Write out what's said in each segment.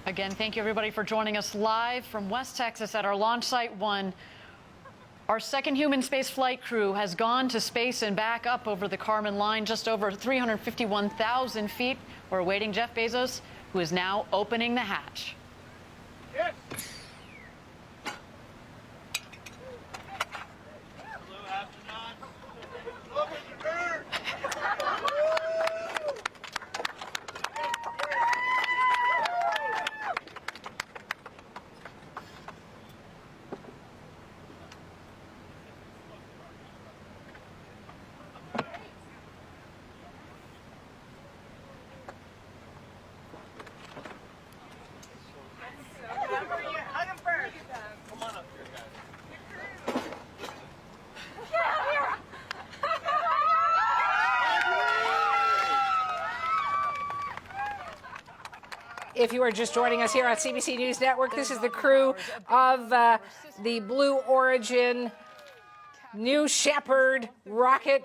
Again, thank you everybody for joining us live from West Texas at our launch site 1. Our second human space flight crew has gone to space and back up over the Kármán line, just over 351,000 feet. We're awaiting Jeff Bezos, who is now opening the hatch. Yes. If you are just joining us here on CBC News Network, this is the crew of the Blue Origin New Shepard rocket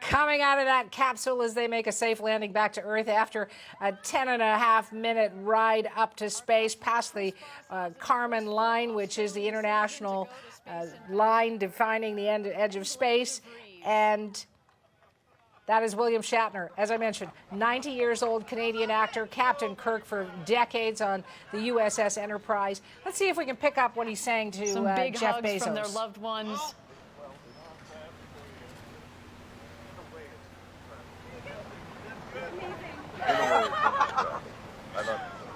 coming out of that capsule as they make a safe landing back to Earth after a 10.5-minute ride up to space past the Kármán line, which is the international line defining the edge of space. And that is William Shatner, as I mentioned, 90 years old Canadian actor, Captain Kirk for decades on the USS Enterprise. Let's see if we can pick up what he's saying to Some big Jeff hugs Bezos. from their loved ones.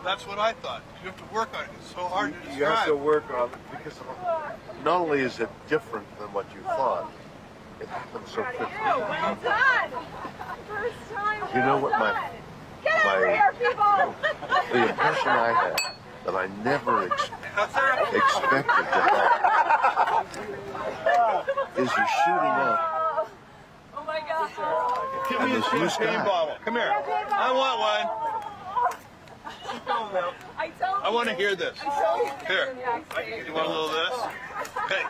That's what I thought. You have to work on it. It's so hard to describe. You have to work on it because not only is it different than what you thought, it happens so quickly. You know what the impression I had that I never expected to have is you're shooting up. Oh my God. Give me a champagne bottle. Come here. I want one. I want to hear this. Here. You want a little of this? Okay.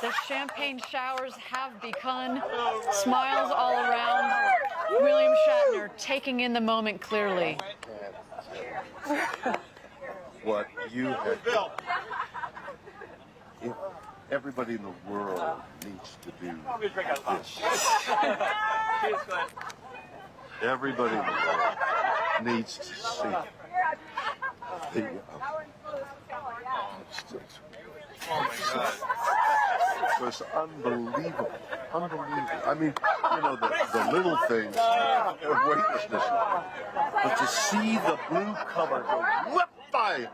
The champagne showers have begun. Smiles all around. William Shatner taking in the moment clearly. What you have done. If everybody in the world needs to do this. Everybody in the world needs to see the Oh my God. it was unbelievable. Unbelievable. I mean, you know, the little things of weightlessness. But to see the blue color go whip by,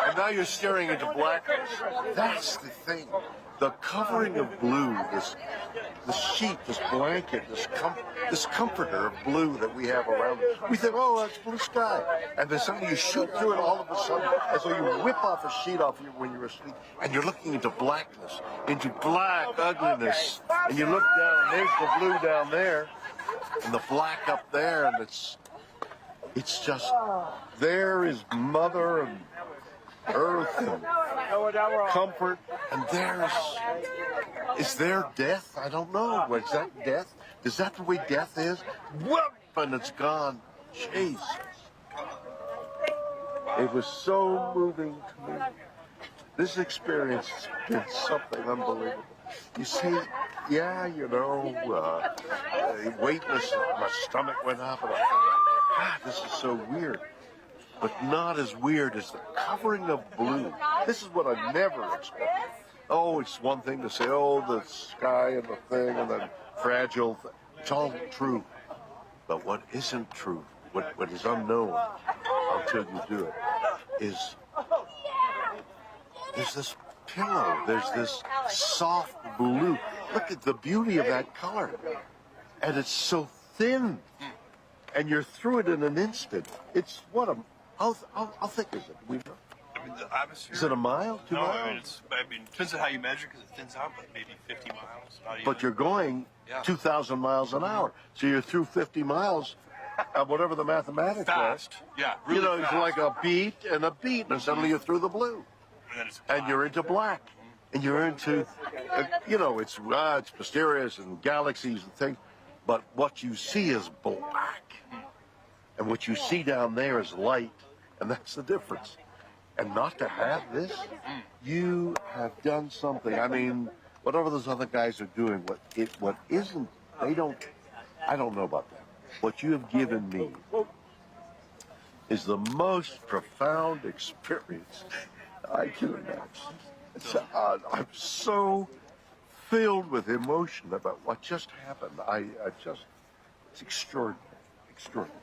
and now you're staring into blackness. That's the thing. The covering of blue, this sheet, this blanket, this comforter of blue that we have around us. We think, oh, that's blue sky. And then suddenly you shoot through it all of a sudden, as though you whip off a sheet off you when you're asleep, and you're looking into blackness, into black ugliness. And you look down, there's the blue down there, and the black up there, and it's just, there is Mother and Earth and comfort, and is there death? I don't know. Is that death? Is that the way death is? Whoop, and it's gone. Jesus. It was so moving to me. This experience has been something unbelievable. You see, yeah, you know, weightless, my stomach went up, and I thought, God, this is so weird. But not as weird as the covering of blue. This is what I never expected. Oh, it's one thing to say, oh, the sky and the thing and the fragile thing. It's all true. But what isn't true, what is unknown until you do it, is there's this pillow, there's this soft blue. Look at the beauty of that color. And it's so thin. And you're through it in an instant. It's what how thick is it? I mean, the atmosphere. Is it a mile? 2 miles? I mean, it depends on how you measure because it thins out, but maybe 50 miles. But you're going 2,000 miles an hour. So you're through 50 miles whatever the mathematics Fast. Yeah, really you know, fast. it's like a beat, and suddenly you're through the blue. And then it's And you're into black. And you're into, you know, it's mysterious and galaxies and things. But what you see is black. And what you see down there is light. And that's the difference. And not to have this, you have done something. I mean, whatever those other guys are doing, what isn't, I don't know about that. What you have given me is the most profound experience I can imagine. I'm so filled with emotion about what just happened. It's extraordinary, extraordinary.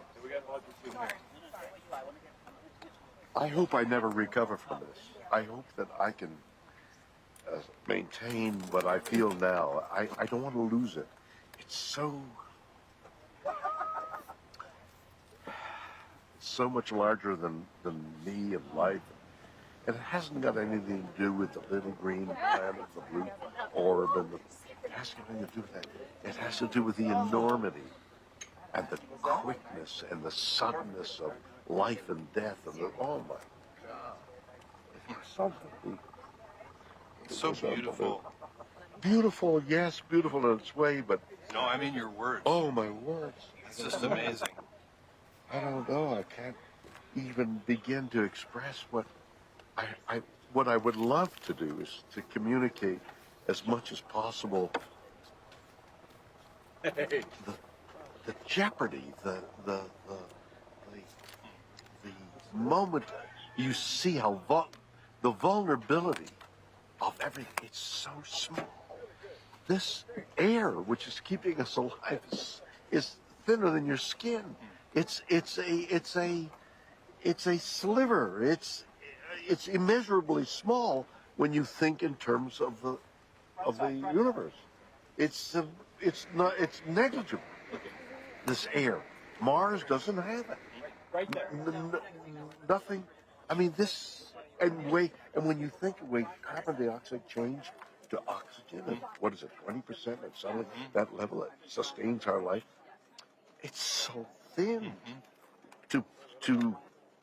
I hope I never recover from this. I hope that I can maintain what I feel now. I don't want to lose it. It's so much larger than me and life. And it hasn't got anything to do with the little green planet, the blue orb, it has nothing to do with that. It has to do with the enormity and the quickness and the suddenness of life and death. Oh my God. It's something. It's so beautiful. Beautiful, yes, beautiful in its way, but... No, I mean your words. Oh, my words. It's just amazing. I don't know. I can't even begin to express what I would love to do is to communicate as much as possible the jeopardy, the moment you see how the vulnerability of everything. It's so small. This air, which is keeping us alive, is thinner than your skin. It's a sliver. It's immeasurably small when you think in terms of the universe. It's negligible. This air. Mars doesn't have it. Nothing. I mean, and when you think of way carbon dioxide changed to oxygen, and what is it, 20%, and suddenly that level that sustains our life. It's so thin.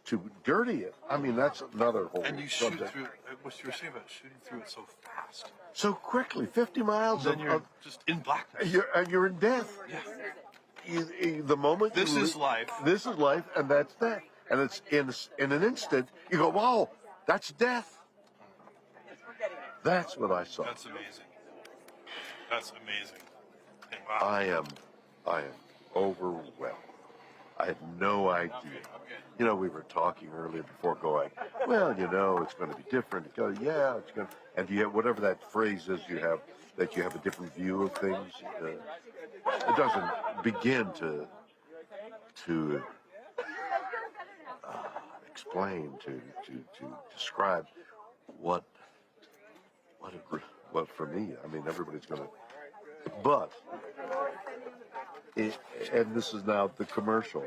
To dirty it. I mean, that's another whole And you shoot subject. through, what you were saying about shooting through it so fast. So quickly, 50 miles. Then you're just in blackness. You're in death. Yeah. The moment This is life. This is life, and that's death. And it's in an instant. You go, wow, that's death. That's what I saw. That's amazing. That's amazing. And wow. I am overwhelmed. I had no idea. You know, we were talking earlier before going, well, you know, it's going to be different. You go, yeah, it's going to, and you have whatever that phrase is you have, that you have a different view of things. It doesn't begin to explain, to describe what for me. I mean, everybody's going to, but. And this is now the commercial.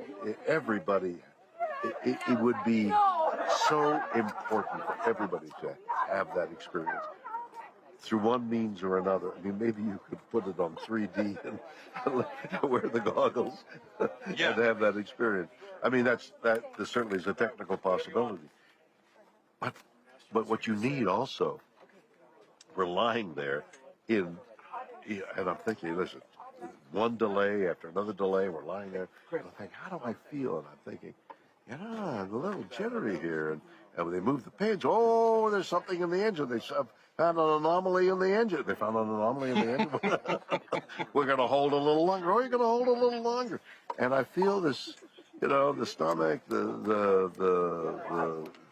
Everybody, it would be so important for everybody to have that experience through one means or another. I mean, maybe you could put it on 3D and wear the goggles and have that experience. I mean, that certainly is a technical possibility. But what you need also, we're lying there and I'm thinking, listen. One delay after another delay, we're lying there. And I think, how do I feel? And I'm thinking, I'm a little jittery here. And when they move the pins, oh, there's something in the engine. They found an anomaly in the engine. They found an anomaly in the engine. We're going to hold a little longer. Oh, you're going to hold a little longer. And I feel this, the stomach, the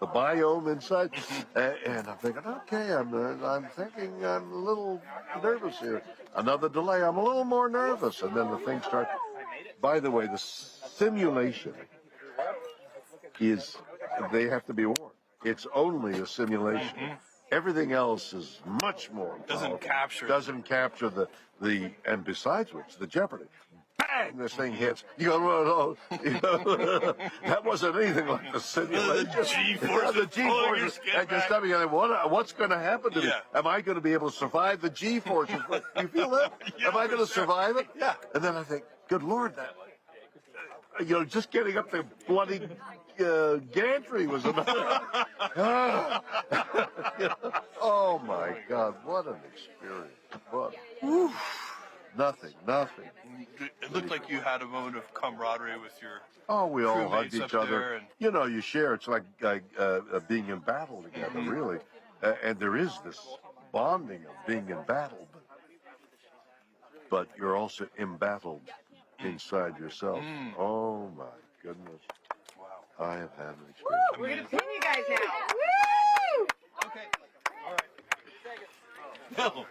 biome inside. And I'm thinking, okay, I'm thinking I'm a little nervous here. Another delay, I'm a little more nervous. And then the thing starts. By the way, the simulation they have to be warned. It's only a simulation. Everything else is much more powerful. Doesn't capture the, and besides which, the jeopardy. Bang! This thing hits. You go, that wasn't anything like the simulation. The G-force. The G-force. And just tell me, what's going to happen to me? Am I going to be able to survive the G-forces? You feel that? Am I going to survive it? Yeah. And then I think, good Lord, just getting up the bloody gantry was another. Oh my God, what an experience! What? Nothing. It looked like you had a moment of camaraderie with your Oh, we all hugged crewmates each up other. there and- You share. It's like being in battle together, really. And there is this bonding of being in battle, but you're also embattled inside yourself. Oh my goodness! Wow, I have had an experience. We're gonna pin you guys now. Woo! Okay. All right. No.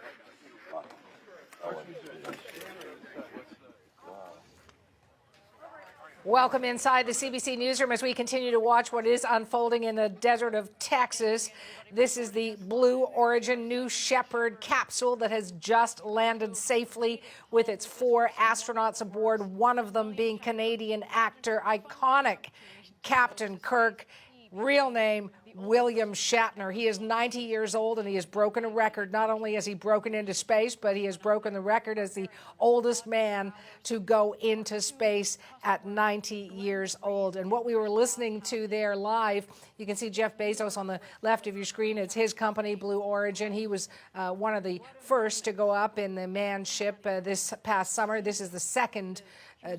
Welcome inside the CBC newsroom as we continue to watch what is unfolding in the desert of Texas. This is the Blue Origin New Shepard capsule that has just landed safely with its 4 astronauts aboard, one of them being Canadian actor, iconic Captain Kirk, real name William Shatner. He is 90 years old and he has broken a record. Not only has he broken into space, but he has broken the record as the oldest man to go into space at 90 years old. And what we were listening to there live, you can see Jeff Bezos on the left of your screen. It's his company, Blue Origin. He was one of the first to go up in the manned ship this past summer. This is the second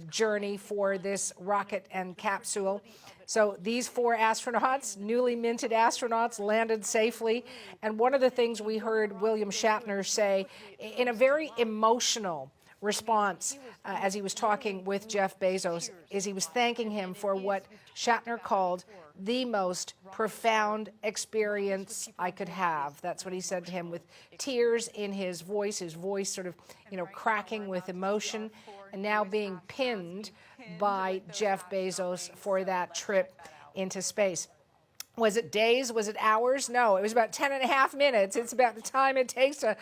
journey for this rocket and capsule. So these 4 astronauts, newly minted astronauts, landed safely. And one of the things we heard William Shatner say in a very emotional response as he was talking with Jeff Bezos is he was thanking him for what Shatner called the most profound experience I could have. That's what he said to him, with tears in his voice sort of, cracking with emotion, and now being pinned by Jeff Bezos for that trip into space. Was it days? Was it hours? No, it was about 10.5 minutes. It's about the time it takes to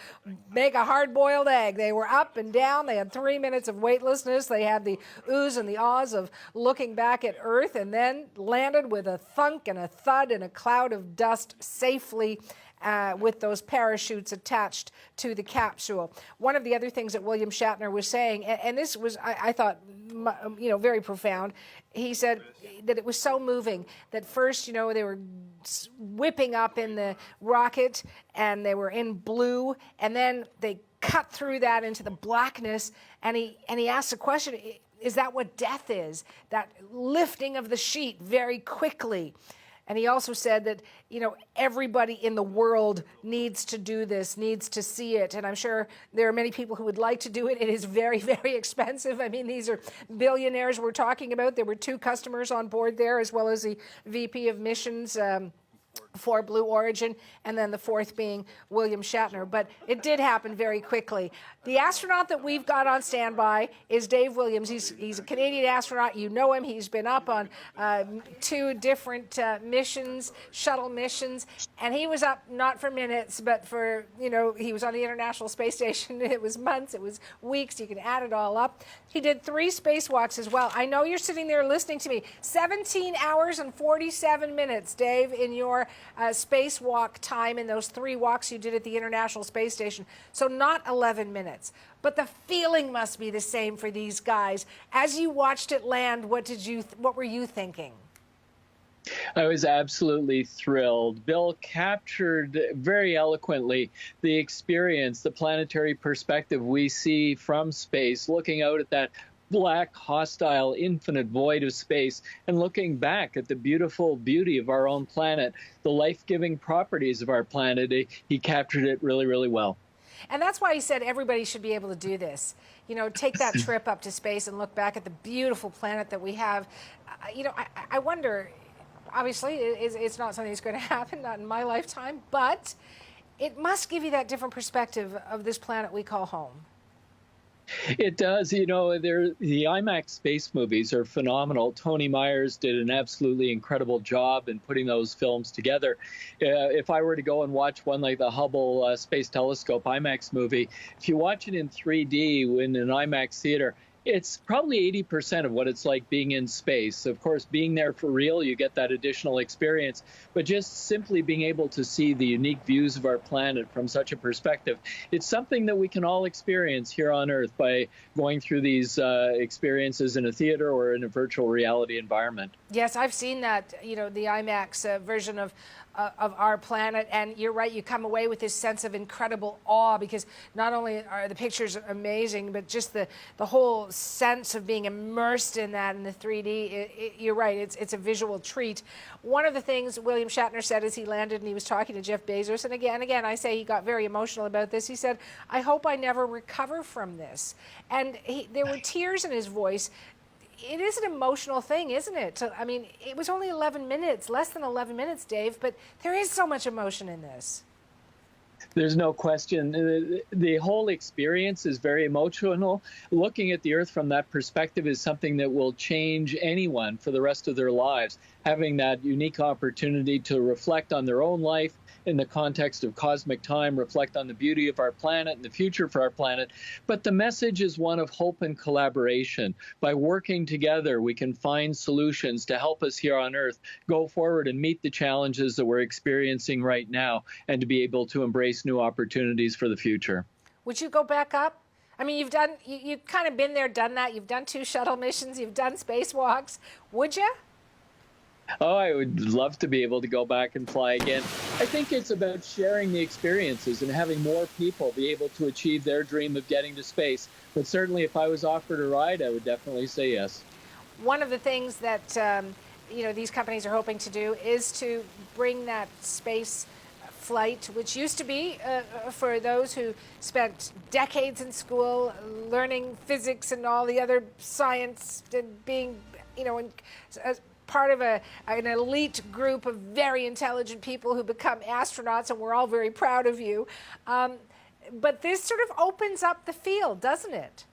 make a hard-boiled egg. They were up and down. They had 3 minutes of weightlessness. They had the oohs and the ahs of looking back at Earth, and then landed with a thunk and a thud and a cloud of dust safely with those parachutes attached to the capsule. One of the other things that William Shatner was saying, and this was, I thought, very profound, he said that it was so moving that first, they were whipping up in the rocket and they were in blue, and then they cut through that into the blackness, and he asked the question, is that what death is? That lifting of the sheet very quickly. And he also said that, everybody in the world needs to do this, needs to see it. And I'm sure there are many people who would like to do it. It is very, very expensive. I mean, these are billionaires we're talking about. There were 2 customers on board there, as well as the VP of missions for Blue Origin, and then the 4th being William Shatner. But it did happen very quickly. The astronaut that we've got on standby is Dave Williams. He's a Canadian astronaut. You know him. He's been up on 2 different missions, shuttle missions, and he was up not for minutes, but for, he was on the International Space Station. It was months, it was weeks. You can add it all up. He did 3 spacewalks as well. I know you're sitting there listening to me. 17 hours and 47 minutes, Dave, in your spacewalk time in those 3 walks you did at the International Space Station. So not 11 minutes. But the feeling must be the same for these guys. As you watched it land, what were you thinking? I was absolutely thrilled. Bill captured very eloquently the experience, the planetary perspective we see from space, looking out at that black, hostile, infinite void of space, and looking back at the beautiful beauty of our own planet, the life-giving properties of our planet. He captured it really, really well. And that's why he said everybody should be able to do this. Take that trip up to space and look back at the beautiful planet that we have. I wonder, obviously, it's not something that's going to happen, not in my lifetime, but it must give you that different perspective of this planet we call home. It does. The IMAX space movies are phenomenal. Tony Myers did an absolutely incredible job in putting those films together. If I were to go and watch one like the Hubble Space Telescope IMAX movie, if you watch it in 3D in an IMAX theater, It's probably 80% of what it's like being in space. Of course, being there for real, you get that additional experience, but just simply being able to see the unique views of our planet from such a perspective, it's something that we can all experience here on Earth by going through these experiences in a theater or in a virtual reality environment. Yes, I've seen that, the IMAX version of our planet, and you're right, you come away with this sense of incredible awe, because not only are the pictures amazing, but just the whole sense of being immersed in that in the 3D. You're right, it's a visual treat. One of the things William Shatner said as he landed and he was talking to Jeff Bezos, and again, I say he got very emotional about this. He said, "I hope I never recover from this." And there were tears in his voice. It is an emotional thing, isn't it? I mean, it was only 11 minutes, less than 11 minutes, Dave, but there is so much emotion in this. There's no question. The whole experience is very emotional. Looking at the Earth from that perspective is something that will change anyone for the rest of their lives. Having that unique opportunity to reflect on their own life in the context of cosmic time, reflect on the beauty of our planet and the future for our planet. But the message is one of hope and collaboration. By working together, we can find solutions to help us here on Earth go forward and meet the challenges that we're experiencing right now, and to be able to embrace new opportunities for the future. Would you go back up? I mean, you've kind of been there, done that. You've done 2 shuttle missions. You've done spacewalks. Would you? Oh, I would love to be able to go back and fly again. I think it's about sharing the experiences and having more people be able to achieve their dream of getting to space. But certainly if I was offered a ride, I would definitely say yes. One of the things that these companies are hoping to do is to bring that space flight, which used to be for those who spent decades in school learning physics and all the other science, and being, part of an elite group of very intelligent people who become astronauts, and we're all very proud of you. But this sort of opens up the field, doesn't it?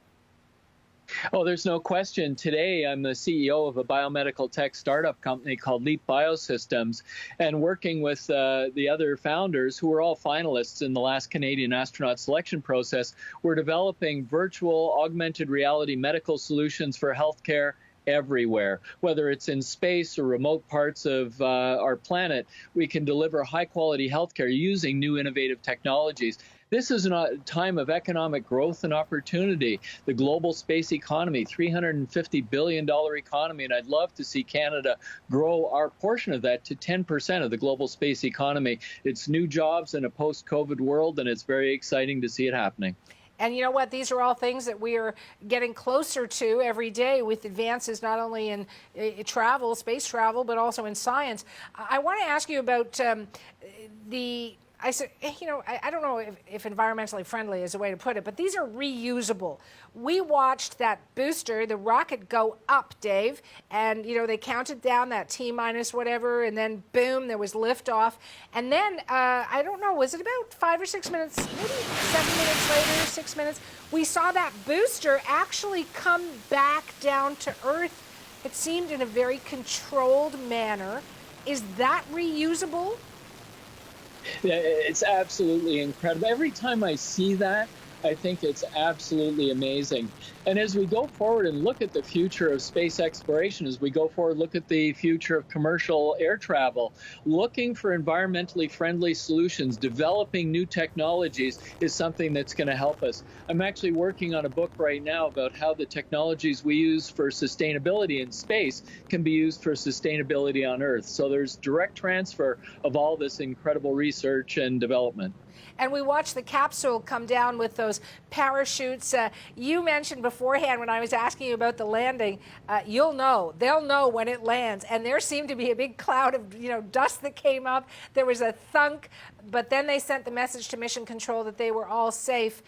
Oh, there's no question. Today, I'm the CEO of a biomedical tech startup company called Leap Biosystems, and working with the other founders who were all finalists in the last Canadian astronaut selection process, we're developing virtual augmented reality medical solutions for healthcare everywhere. Whether it's in space or remote parts of our planet, we can deliver high-quality healthcare using new innovative technologies. This is a time of economic growth and opportunity. The global space economy, $350 billion economy, and I'd love to see Canada grow our portion of that to 10% of the global space economy. It's new jobs in a post-COVID world, and it's very exciting to see it happening. And you know what? These are all things that we are getting closer to every day with advances not only in travel, space travel, but also in science. I want to ask you about I don't know if environmentally friendly is a way to put it, but these are reusable. We watched that booster, the rocket, go up, Dave, and, they counted down that T-minus whatever, and then boom, there was liftoff. And then, I don't know, was it about 5 or 6 minutes, maybe 7 minutes later, 6 minutes, we saw that booster actually come back down to Earth. It seemed in a very controlled manner. Is that reusable? It's absolutely incredible. Every time I see that, I think it's absolutely amazing. And as we go forward and look at the future of space exploration, as we go forward, look at the future of commercial air travel, looking for environmentally friendly solutions, developing new technologies is something that's going to help us. I'm actually working on a book right now about how the technologies we use for sustainability in space can be used for sustainability on Earth. So there's direct transfer of all this incredible research and development. And we watched the capsule come down with those parachutes. You mentioned beforehand when I was asking you about the landing, they'll know when it lands. And there seemed to be a big cloud of dust that came up. There was a thunk, but then they sent the message to Mission Control that they were all safe.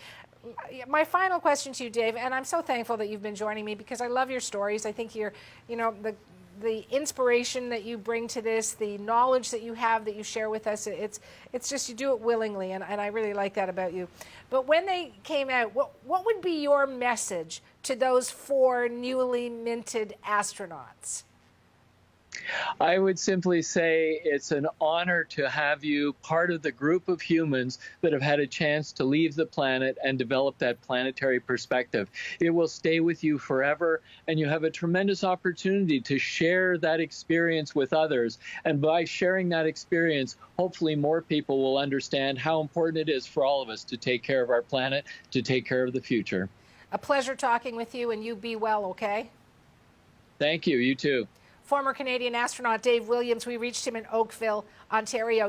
My final question to you, Dave, and I'm so thankful that you've been joining me because I love your stories. I think you're, the inspiration that you bring to this, the knowledge that you have that you share with us, it's just you do it willingly, and I really like that about you. But when they came out, what would be your message to those 4 newly minted astronauts? I would simply say it's an honor to have you part of the group of humans that have had a chance to leave the planet and develop that planetary perspective. It will stay with you forever, and you have a tremendous opportunity to share that experience with others. And by sharing that experience, hopefully more people will understand how important it is for all of us to take care of our planet, to take care of the future. A pleasure talking with you, and you be well, okay? Thank you. You too. Former Canadian astronaut Dave Williams, we reached him in Oakville, Ontario.